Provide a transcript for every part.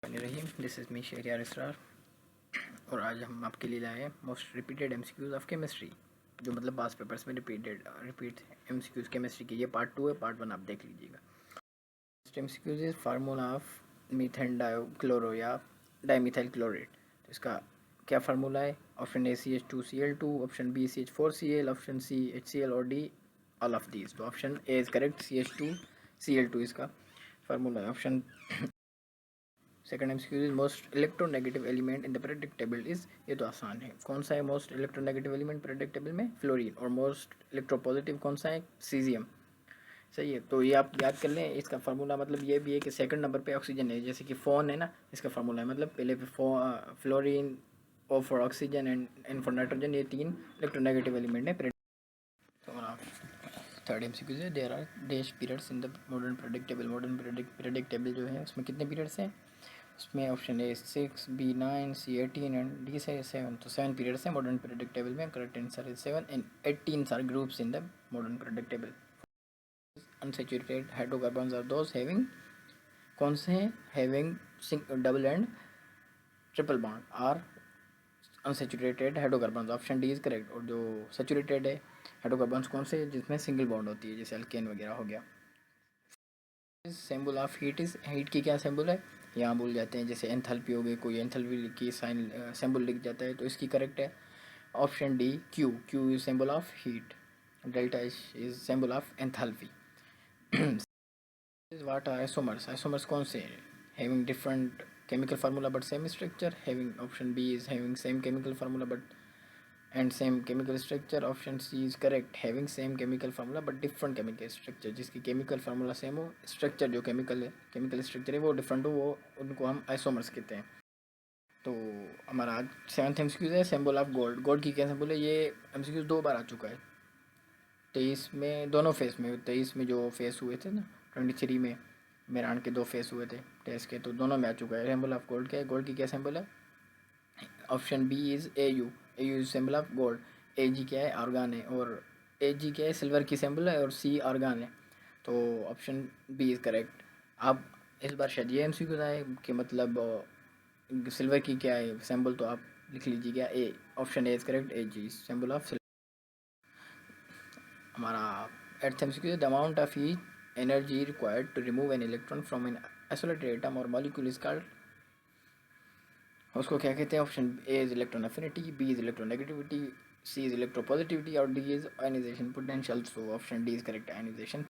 Rahim, this is me Shahriyar Israr. और आज हम आपके लिए लाए हैं most repeated MCQs of chemistry, जो मतलब पास पेपर्स में रिपीट एमसीक्यूज़ केमिस्ट्री के। ये पार्ट 2 है, पार्ट 1 आप देख लीजिएगा। MCQs is formula of methane dichloro या डाईमिथाइल क्लोरेट। तो इसका क्या फार्मूला है? Option A CH2Cl2, option B CH4Cl, option C HCl और डी ऑल ऑफ दीज। तो option A is correct, CH2Cl2 इसका फार्मूला है। Option second MCQ is most electronegative element in the periodic table is. ये तो आसान है। कौन सा है most electronegative element periodic table में? फ्लोरीन। और मोस्ट इलेक्ट्रोपॉजिटिव कौन सा है? सीजियम। सही है। तो ये आप याद कर लें। इसका फार्मूला मतलब ये भी है कि सेकंड नंबर पे ऑक्सीजन है, जैसे कि फोन है ना, इसका फार्मूला है मतलब पहले fluorine, O for oxygen and N for nitrogen. ये 3 इलेक्ट्रोनेगेटिव एलिमेंट है। तो थर्ड एमसीक्यू है, there are dash periods in the modern periodic table. Modern periodic table जो है उसमें कितने पीरियड्स हैं? उसमें option A 6, B 9, C 18 and D से 7। तो 7 पीरियड्स हैं मॉडर्न पीरियोडिक टेबल में। Correct answer is 7 and 18 are groups in the modern periodic table. Unsaturated hydrocarbons are those having, कौन से हैं? Having double and triple bond are unsaturated hydrocarbons. Option D is correct. और जो saturated है hydrocarbons कौन से? जिसमें सिंगल बॉन्ड होती है, जैसे अल्केन वगैरह हो गया। Symbol of heat is, heat की क्या सिंबल है? यहाँ भूल जाते हैं, जैसे एंथैल्पी हो गई, कोई एंथैल्पी की साइन सिंबल लिख जाता है, तो इसकी करेक्ट है option D Q. Q is symbol of heat. Delta is symbol of enthalpy. What are isomers? Isomers कौन से हैं? Having different chemical formula but same structure. Having option B is having same chemical formula but and same chemical structure. Option C is correct, having same chemical formula but different chemical structure. जिसकी chemical formula same हो, structure जो chemical structure है वो different हो, वो उनको हम isomers कहते हैं। तो हमारा आज 7th एमसीक्यूज है, सिंबल ऑफ गोल्ड। गोल्ड की क्या सिंबल है? ये एमसीक्यूज 2 बार आ चुका है 23 में, दोनों फेस में। 23 में जो फेस हुए थे ना, 23 में मेरान के 2 फेस हुए थे टेस्ट के, तो दोनों में आ चुका है। सिंबल ऑफ गोल्ड क्या है? गोल्ड की क्या सिंबल है? Option B is AU। AU is symbol of gold. AG क्या है? आर्गान है। और AG क्या है? सिल्वर की सिंबल है। और C आर्गान है। तो ऑप्शन बी इज़ करेक्ट। आप इस बार शायद ये MCQ आए कि मतलब सिल्वर की क्या है सिंबल, तो आप लिख लीजिए क्या A. Option A is correct, AG symbol of silver. हमारा 8th MCQ the amount of heat energy required to remove an electron from an isolated atom और मॉलिक्यूल इज कॉल्ड, उसको क्या कहते हैं? Option A is electron affinity, B is electronegativity, C is electropositivity और D is ionization potential. So option D is correct, ionization.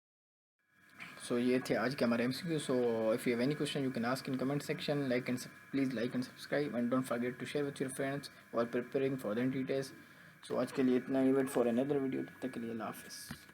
So ये थे आज के हमारे MCQ। So if you have any question you can ask in comment section. Please like and subscribe and don't forget to share with your friends और preparing for the test. So आज के लिए इतना ही। Wait for another video. तब तक के लिए अल्लाह हाफिज़।